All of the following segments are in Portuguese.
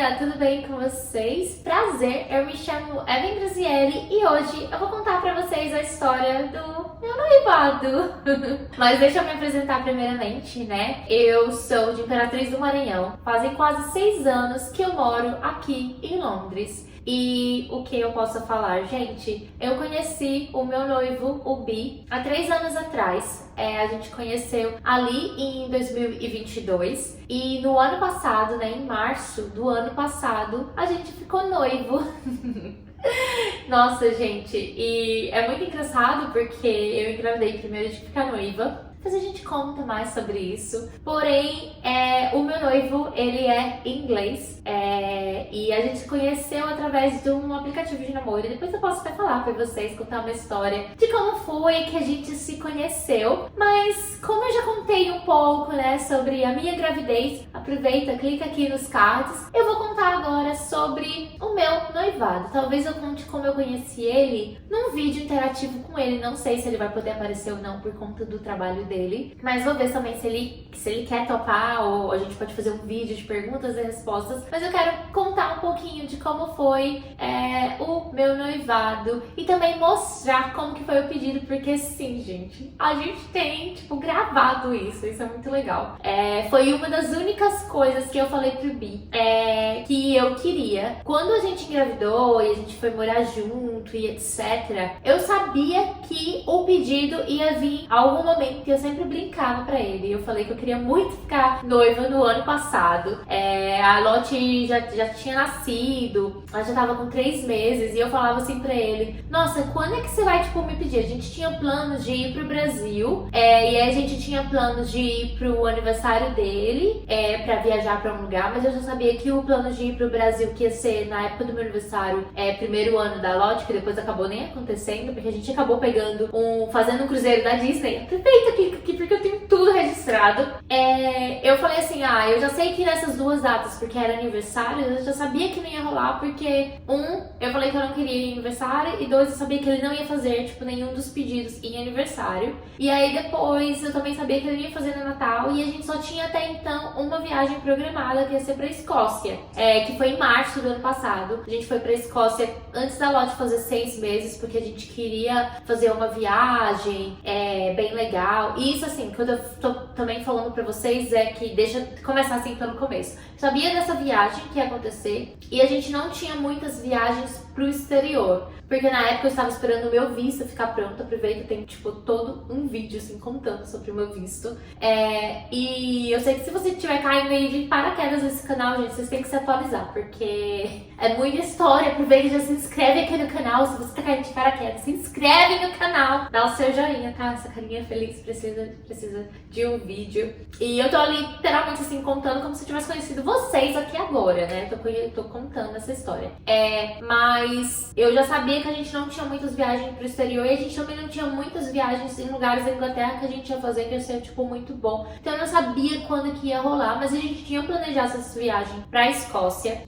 galera, tudo bem com vocês? Prazer, eu me chamo Evan Grazielli e hoje eu vou contar pra vocês a história do meu noivado. Mas deixa eu me apresentar primeiramente, né? Eu sou de Imperatriz do Maranhão, fazem quase 6 anos que eu moro aqui em Londres. E o que eu posso falar, gente? Eu conheci o meu noivo, o Bi, há 3 anos atrás. A gente conheceu ali em 2022 e no ano passado, né, em março do ano passado, a gente ficou noivo. Nossa, gente, e é muito engraçado porque eu engravidei primeiro de ficar noiva. Depois a gente conta mais sobre isso. Porém, o meu noivo, ele é inglês. E a gente se conheceu através de um aplicativo de namoro. E depois eu posso até falar pra vocês, contar uma história de como foi que a gente se conheceu. Mas como eu já contei um pouco, né, sobre a minha gravidez, aproveita, clica aqui nos cards. Eu vou contar agora sobre o meu noivado. Talvez eu conte como eu conheci ele num vídeo interativo com ele. Não sei se ele vai poder aparecer ou não por conta do trabalho dele, mas vou ver também se ele quer topar, ou a gente pode fazer um vídeo de perguntas e respostas. Mas eu quero contar um pouquinho de como foi o meu noivado e também mostrar como que foi o pedido, porque sim, gente, a gente tem, tipo, gravado isso é muito legal. Foi uma das únicas coisas que eu falei pro Bi que eu queria. Quando a gente engravidou e a gente foi morar junto e etc, eu sabia que o pedido ia vir a algum momento, que eu sempre brincava pra ele. Eu falei que eu queria muito ficar noiva no ano passado. A Lotte já tinha nascido, ela já tava com 3 meses, e eu falava assim pra ele: nossa, quando é que você vai, tipo, me pedir? A gente tinha planos de ir pro Brasil, e aí a gente tinha planos de ir pro aniversário dele, pra viajar pra um lugar, mas eu já sabia que o plano de ir pro Brasil, que ia ser na época do meu aniversário, primeiro ano da Lotte, que depois acabou nem acontecendo, porque a gente acabou fazendo um cruzeiro da Disney. Aproveita, clica aqui porque eu tenho tudo registrado. Eu falei assim, eu já sei que nessas 2 datas, porque era aniversário, eu já sabia que não ia rolar, porque eu falei que eu não queria ir em aniversário, e 2, eu sabia que ele não ia fazer, tipo, nenhum dos pedidos em aniversário. E aí depois eu também sabia que ele ia fazer no Natal, e a gente só tinha até então uma viagem programada, que ia ser pra Escócia, que foi em março do ano passado. A gente foi pra Escócia antes da Lotte fazer 6 meses, porque a gente queria fazer uma viagem bem legal. E isso, assim, quando eu tô também falando pra vocês, deixa começar assim pelo começo. Sabia dessa viagem que ia acontecer, e a gente não tinha muitas viagens pro exterior, porque na época eu estava esperando o meu visto ficar pronto. Aproveita, tem, tipo, todo um vídeo, assim, contando sobre o meu visto. E eu sei que se você estiver caindo aí de paraquedas nesse canal, gente, vocês têm que se atualizar, porque é muita história. Aproveita e já se inscreve aqui no canal. Se você tá caindo de paraquedas, se inscreve no canal, dá o seu joinha, tá? Essa carinha feliz precisa de um vídeo. E eu tô ali, literalmente, assim, contando como se eu tivesse conhecido vocês aqui agora, né? Tô contando essa história. Mas eu já sabia que a gente não tinha muitas viagens pro exterior, e a gente também não tinha muitas viagens em lugares da Inglaterra que a gente ia fazer, que ia ser, tipo, muito bom. Então eu não sabia quando que ia rolar, mas a gente tinha planejado essa viagem pra Escócia,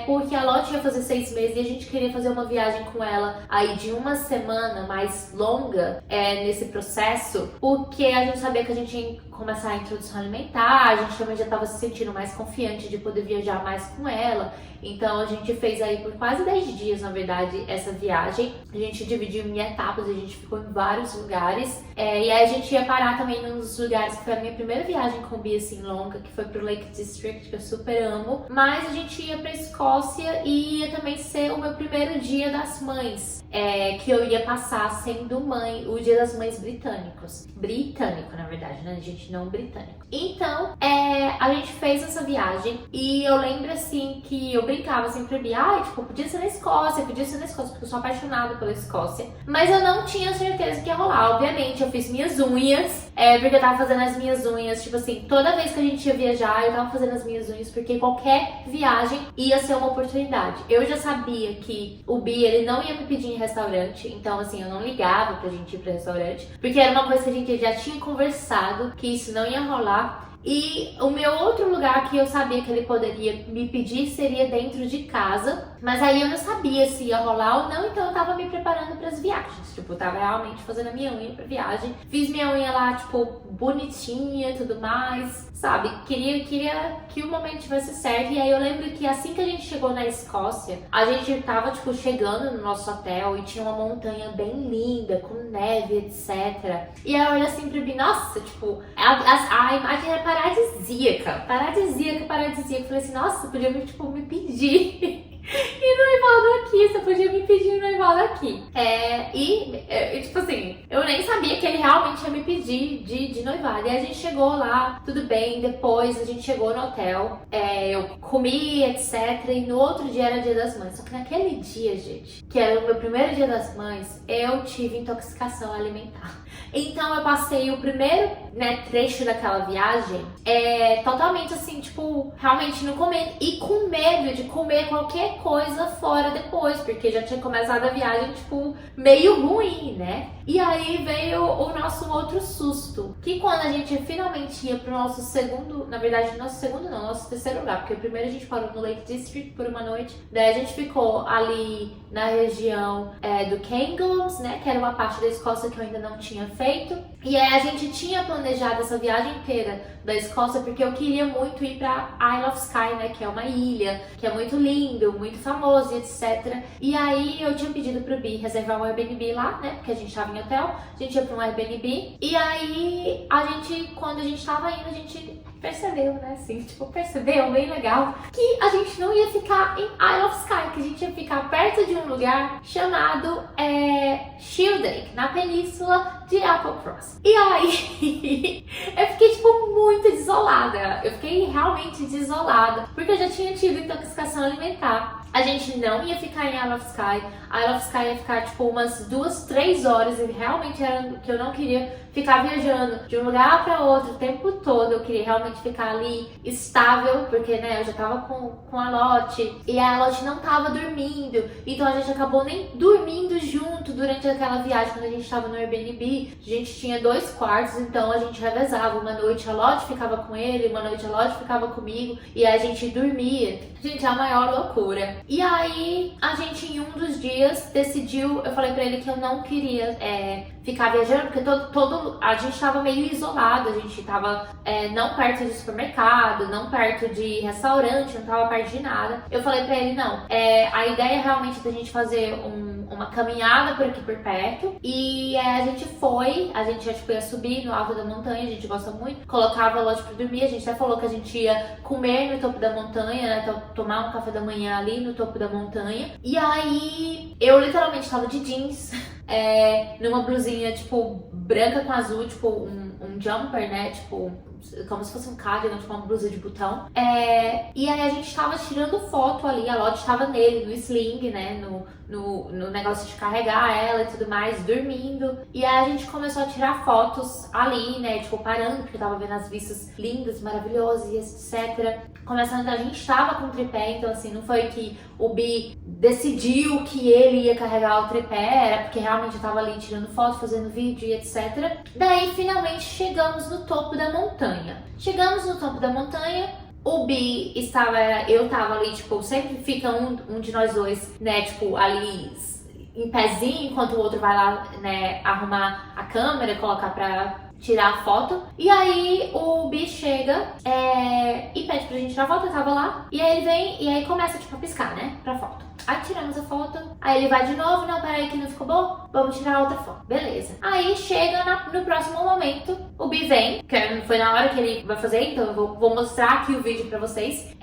porque a Lotte ia fazer 6 meses e a gente queria fazer uma viagem com ela aí de uma semana mais longa nesse processo, porque a gente sabia que a gente ia começar a introdução alimentar, a gente também já estava se sentindo mais confiante de poder viajar mais com ela. Então a gente fez aí por quase 10 dias, na verdade, essa viagem. A gente dividiu em etapas, a gente ficou em vários lugares. E aí a gente ia parar também num dos lugares que foi a minha primeira viagem com o Bi, assim, longa, que foi pro Lake District, que eu super amo. Mas a gente ia pra Escócia e ia também ser o meu primeiro dia das mães, que eu ia passar sendo mãe, o dia das mães britânicos. Britânico, na verdade, né, gente? Não britânico. Então, a gente fez essa viagem, e eu lembro, assim, que eu brincava assim pra mim, tipo, podia ser na Escócia, porque eu sou apaixonada pela Escócia. Mas eu não tinha certeza que ia rolar. Obviamente, eu fiz minhas unhas, porque eu tava fazendo as minhas unhas, tipo assim, toda vez que a gente ia viajar, eu tava fazendo as minhas unhas, porque qualquer viagem ia ser uma oportunidade. Eu já sabia que o Bi, ele não ia me pedir em restaurante, então, assim, eu não ligava pra gente ir pro restaurante, porque era uma coisa que a gente já tinha conversado, que isso não ia rolar. E o meu outro lugar que eu sabia que ele poderia me pedir seria dentro de casa. Mas aí eu não sabia se ia rolar ou não, então eu tava me preparando pras viagens. Tipo, eu tava realmente fazendo a minha unha pra viagem. Fiz minha unha lá, tipo, bonitinha e tudo mais, sabe? Queria que o momento tivesse certo. E aí eu lembro que assim que a gente chegou na Escócia, a gente tava, tipo, chegando no nosso hotel e tinha uma montanha bem linda, com neve, etc. E aí eu olhei assim pra mim, nossa, tipo, a imagem era paradisíaca. Paradisíaca. Falei assim, nossa, podia me pedir. E noivado aqui, você podia me pedir noivado aqui. Tipo assim, eu nem sabia que ele realmente ia me pedir de noivado. E a gente chegou lá, tudo bem. Depois a gente chegou no hotel, eu comi, etc. E no outro dia era Dia das Mães. Só que naquele dia, gente, que era o meu primeiro Dia das Mães, eu tive intoxicação alimentar. Então eu passei o primeiro, trecho daquela viagem totalmente assim, tipo, realmente não comendo. E com medo de comer qualquer coisa fora depois, porque já tinha começado a viagem, tipo, meio ruim, né? E aí veio o nosso outro susto, que quando a gente finalmente ia pro nosso segundo, na verdade, nosso terceiro lugar, porque primeiro a gente parou no Lake District por uma noite, daí a gente ficou ali na região do Cairngorms, né, que era uma parte da Escócia que eu ainda não tinha feito. E aí a gente tinha planejado essa viagem inteira da Escócia porque eu queria muito ir pra Isle of Skye, né, que é uma ilha, que é muito lindo, muito famoso, etc. E aí eu tinha pedido pro Bi reservar um Airbnb lá, né, porque a gente tava em hotel, a gente ia pra um Airbnb. E aí quando a gente tava indo, a gente percebeu, né, assim, tipo, percebeu, bem legal, que a gente não ia ficar em Isle of Skye, que a gente ia ficar perto de um lugar chamado Shieldaig, na península de Applecross. E aí, eu fiquei, tipo, muito desolada. Eu fiquei realmente desolada, porque eu já tinha tido intoxicação alimentar. A gente não ia ficar em Isle of Skye. A Isle of Skye ia ficar, tipo, umas 2-3 horas. E realmente era que eu não queria ficar viajando de um lugar para outro o tempo todo. Eu queria realmente ficar ali estável, porque, né, eu já tava com a Lotte. E a Lotte não tava dormindo. Então a gente acabou nem dormindo junto durante aquela viagem. Quando a gente tava no Airbnb, a gente tinha 2 quartos. Então a gente revezava. Uma noite a Lotte ficava com ele, uma noite a Lotte ficava comigo. E a gente dormia. Gente, é a maior loucura. E aí, a gente em um dos dias decidiu, eu falei pra ele que eu não queria ficar viajando, porque a gente tava meio isolado, a gente tava não perto de supermercado, não perto de restaurante, não tava perto de nada. Eu falei pra ele, não, a ideia realmente é da gente fazer uma caminhada por aqui por perto. E a gente ia subir no alto da montanha, a gente gosta muito, colocava a Lotte pra dormir, a gente até falou que a gente ia comer no topo da montanha, né, tomar um café da manhã ali no topo da montanha. E aí, eu literalmente tava de jeans, numa blusinha, tipo, branca com azul, tipo, um jumper, né, tipo, como se fosse um cardigan, tipo, uma blusa de botão. E aí a gente tava tirando foto ali, a Lotte tava nele, no sling, né, no negócio de carregar ela e tudo mais, dormindo. E aí a gente começou a tirar fotos ali, né, tipo, parando, porque tava vendo as vistas lindas, maravilhosas e etc. Começando, a gente tava com o tripé, então assim, não foi que o Bi decidiu que ele ia carregar o tripé, era porque realmente eu tava ali tirando foto, fazendo vídeo e etc. Daí, finalmente, chegamos no topo da montanha. Chegamos no topo da montanha, o Bi eu tava ali, tipo, sempre fica um de nós dois, né, tipo, ali em pezinho, enquanto o outro vai lá, né, arrumar a câmera, colocar pra tirar a foto. E aí o Bi chega e pede pra gente tirar a foto, eu tava lá. E aí ele vem e aí começa, tipo, a piscar, né, pra foto. Aí tiramos a foto, aí ele vai de novo, não, peraí que não ficou bom, vamos tirar outra foto, beleza. Aí chega no próximo momento, o Bi vem, que foi na hora que ele vai fazer, então eu vou mostrar aqui o vídeo pra vocês.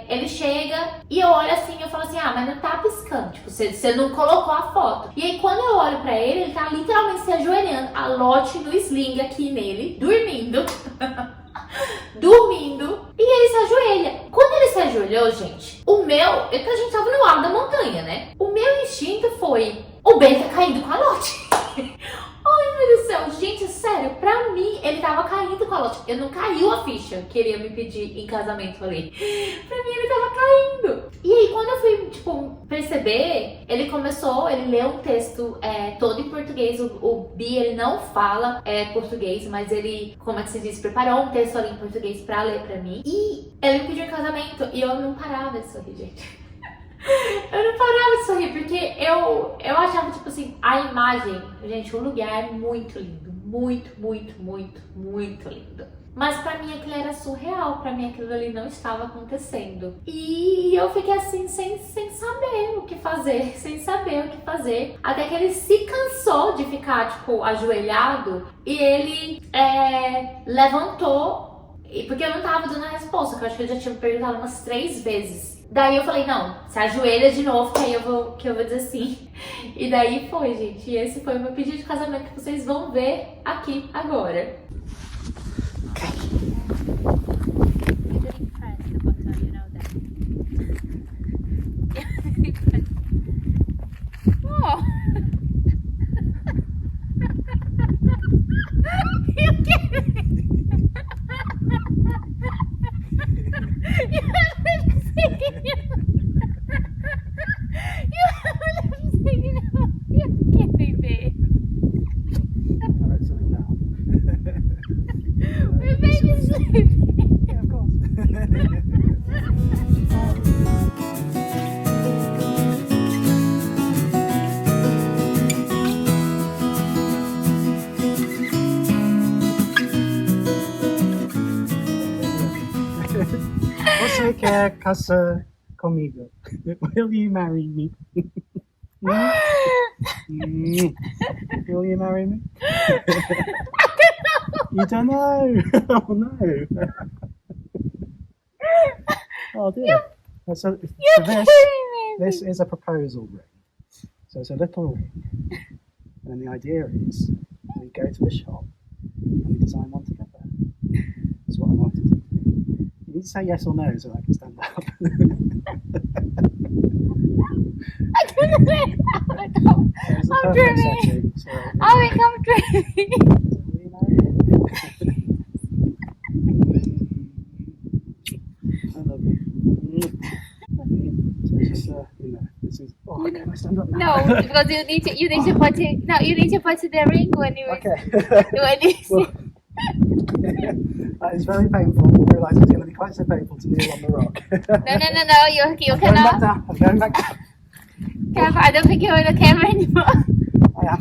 Ele chega e eu olho assim, eu falo assim, mas não tá piscando, tipo, você não colocou a foto. E aí quando eu olho pra ele tá literalmente se ajoelhando, a Lotte no sling aqui nele, dormindo. Dormindo, e ele se ajoelha. Quando ele se ajoelhou, gente, é que a gente tava no alto da montanha, né? O meu instinto foi, o Ben tá caindo com a Lotte. Ai, meu Deus do céu, gente, sério, pra mim, ele tava caindo com a Lotte. Eu não caiu a ficha que ele ia me pedir em casamento ali. Pra mim, ele tava caindo. E aí, quando eu fui, tipo, tipo, perceber, ele leu um texto todo em português. O Bi, ele não fala português, mas ele, como é que se diz, preparou um texto ali em português pra ler pra mim. E ele me pediu em casamento e eu não parava de sorrir, gente. Eu não parava de sorrir, porque eu achava, tipo assim, a imagem, gente, o lugar é muito lindo, muito, muito, muito, muito lindo. Mas pra mim aquilo era surreal, pra mim aquilo ali não estava acontecendo. E eu fiquei assim, sem saber o que fazer, sem saber o que fazer. Até que ele se cansou de ficar, tipo, ajoelhado, e ele levantou, porque eu não tava dando a resposta, que eu acho que ele já tinha me perguntado umas 3 vezes. Daí eu falei, não, se ajoelha de novo, que aí eu vou dizer sim. E daí foi, gente. E esse foi o meu pedido de casamento que vocês vão ver aqui agora. Você quer casar comigo? Will you marry me? Will you marry me? You don't know. Oh no. Oh dear. So this is a proposal ring. So it's a little ring. And the idea is we go to the shop and we design one together. That's what I wanted to do. You need to say yes or no so I can stand up. I don't know. I'm dreaming. I think I'm dreaming. I love you. So it's just, this is. Oh, can I stand up now? No, because you need to put it. No, you need to put the ring when you. Okay. When you. Well, that is very painful. I realise it's going to be quite so painful to kneel on the rock. No. You I'm going back cannot. down. I'm going back down. Careful, I don't think you're in the camera anymore. I am.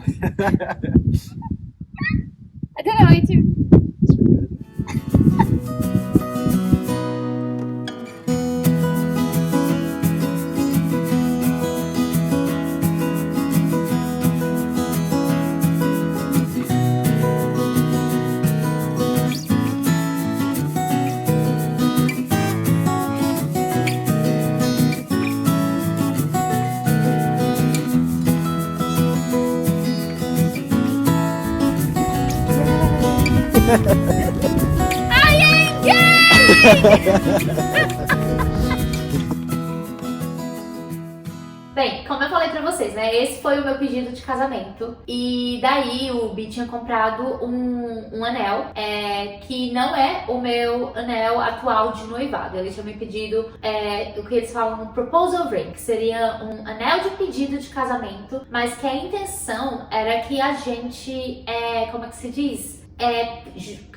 I don't know what to. It's been good. Bem, como eu falei pra vocês, né? Esse foi o meu pedido de casamento. E daí o Bi tinha comprado um anel que não é o meu anel atual de noivado. Ele tinha me pedido o que eles falam um proposal ring, que seria um anel de pedido de casamento, mas que a intenção era que a gente, como é que se diz?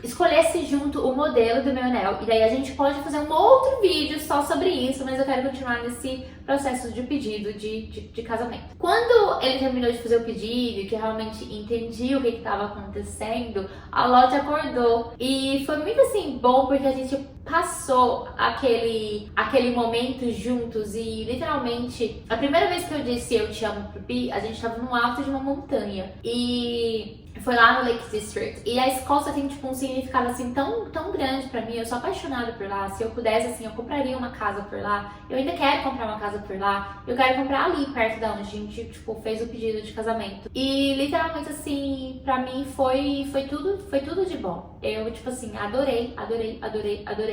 Escolhesse junto o modelo do meu anel. E daí a gente pode fazer um outro vídeo só sobre isso, mas eu quero continuar nesse processo de pedido de casamento. Quando ele terminou de fazer o pedido, que eu realmente entendi o que estava acontecendo, a Lotte acordou. E foi muito assim bom, porque a gente passou aquele momento juntos. E literalmente, a primeira vez que eu disse eu te amo pro Bi, a gente tava no alto de uma montanha. E foi lá no Lake District. E a Escócia tem tipo um significado assim tão grande pra mim. Eu sou apaixonada por lá. Se eu pudesse, assim, eu compraria uma casa por lá. Eu ainda quero comprar uma casa por lá. Eu quero comprar ali perto da onde a gente tipo fez o pedido de casamento. E literalmente assim, pra mim foi tudo de bom. Eu tipo assim, adorei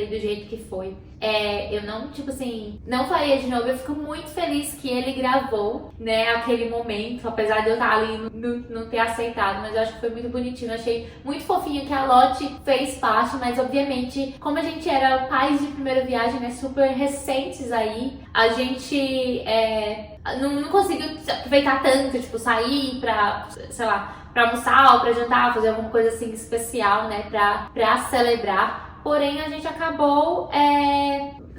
foi do jeito que foi. Eu não, tipo assim, não faria de novo. Eu fico muito feliz que ele gravou, né, aquele momento, apesar de eu estar ali e não ter aceitado, mas eu acho que foi muito bonitinho. Eu achei muito fofinho que a Lotte fez parte, mas obviamente, como a gente era pais de primeira viagem, né, super recentes aí, a gente não conseguiu aproveitar tanto, tipo, sair pra, sei lá, pra almoçar ou pra jantar, fazer alguma coisa assim especial, né, pra celebrar. Porém, a gente acabou,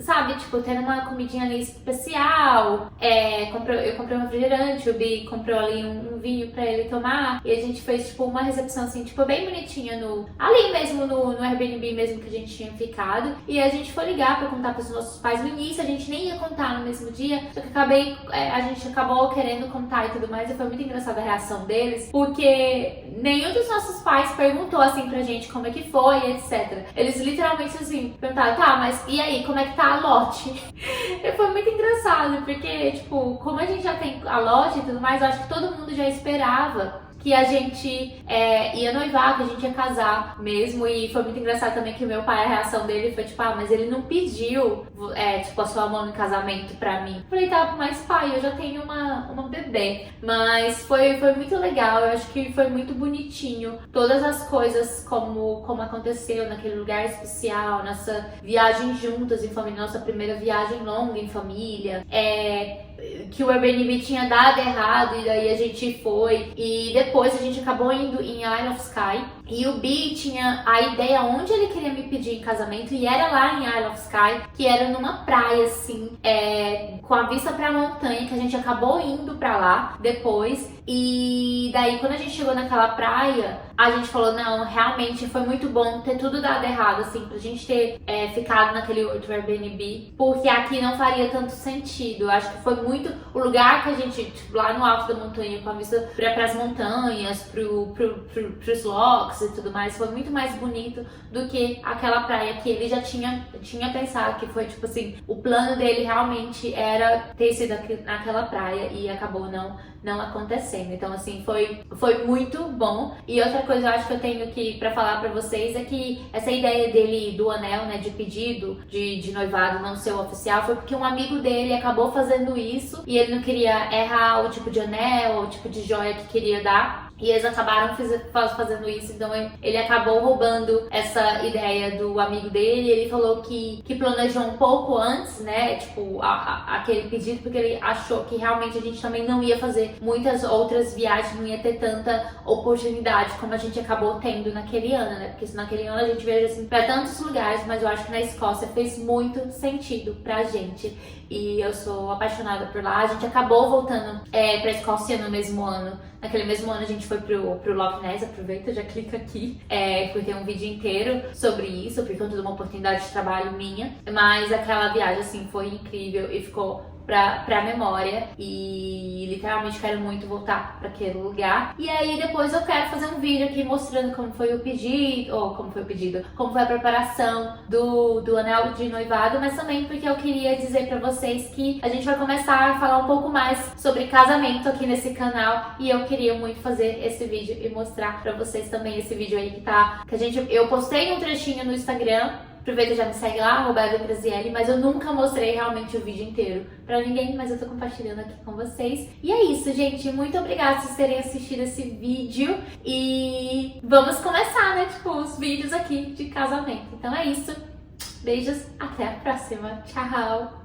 sabe, tipo, tendo uma comidinha ali especial. Eu comprei um refrigerante, o Bi comprou ali um vinho pra ele tomar. E a gente fez, tipo, uma recepção, assim, tipo, bem bonitinha ali mesmo no Airbnb mesmo que a gente tinha ficado. E a gente foi ligar pra contar pros nossos pais. No início, a gente nem ia contar no mesmo dia. Só que a gente acabou querendo contar e tudo mais. E foi muito engraçada a reação deles. Porque nenhum dos nossos pais perguntou, assim, pra gente como é que foi, etc. Eles literalmente, assim, perguntaram, tá, mas e aí, como é que tá a Lotte? E foi muito engraçado, porque, tipo, como a gente já tem a Lotte e tudo mais, eu acho que todo mundo já esperava que a gente ia noivar, que a gente ia casar mesmo. E foi muito engraçado também que o meu pai, a reação dele foi tipo, mas ele não pediu, tipo, a sua mão em casamento pra mim. Eu falei, tá, mas pai, eu já tenho uma bebê. Mas foi muito legal, eu acho que foi muito bonitinho. Todas as coisas como aconteceu naquele lugar especial, nossa viagem juntas em família, nossa primeira viagem longa em família. Que o Airbnb tinha dado errado e daí a gente foi. E depois a gente acabou indo em Isle of Skye. E o Bi tinha a ideia onde ele queria me pedir em casamento e era lá em Isle of Skye, que era numa praia assim, com a vista pra montanha, que a gente acabou indo pra lá depois. E daí quando a gente chegou naquela praia, a gente falou, não, realmente foi muito bom ter tudo dado errado, assim, pra gente ter ficado naquele outro Airbnb, porque aqui não faria tanto sentido. Eu acho que foi muito o lugar que a gente, tipo, lá no alto da montanha, com a vista pras montanhas, pros locks e tudo mais, foi muito mais bonito do que aquela praia que ele já tinha pensado, que foi, tipo assim, o plano dele realmente era ter sido naquela praia e acabou não acontecendo. Então, assim, foi muito bom. E outra coisa eu acho que eu tenho pra falar pra vocês é que essa ideia dele do anel, né, de pedido de noivado não ser o oficial, foi porque um amigo dele acabou fazendo isso e ele não queria errar o tipo de anel, o tipo de joia que queria dar. E eles acabaram fazendo isso, então ele acabou roubando essa ideia do amigo dele. Ele falou que planejou um pouco antes, né, tipo, aquele pedido, porque ele achou que realmente a gente também não ia fazer muitas outras viagens, não ia ter tanta oportunidade como a gente acabou tendo naquele ano, né, porque naquele ano a gente viajou assim pra tantos lugares, mas eu acho que na Escócia fez muito sentido pra gente. E eu sou apaixonada por lá. A gente acabou voltando pra Escócia no mesmo ano. Naquele mesmo ano a gente foi pro Loch Ness. Aproveita, já clica aqui, porque tem um vídeo inteiro sobre isso, por conta de uma oportunidade de trabalho minha. Mas aquela viagem, assim, foi incrível e ficou pra memória, e literalmente quero muito voltar pra aquele lugar. E aí depois eu quero fazer um vídeo aqui mostrando como foi a preparação do anel de noivado, mas também porque eu queria dizer pra vocês que a gente vai começar a falar um pouco mais sobre casamento aqui nesse canal, e eu queria muito fazer esse vídeo e mostrar pra vocês também esse vídeo aí eu postei um trechinho no Instagram. Aproveita e já me segue lá, @Graziele, mas eu nunca mostrei realmente o vídeo inteiro pra ninguém, mas eu tô compartilhando aqui com vocês. E é isso, gente. Muito obrigada por terem assistido esse vídeo. E vamos começar, né, tipo, os vídeos aqui de casamento. Então é isso. Beijos, até a próxima. Tchau!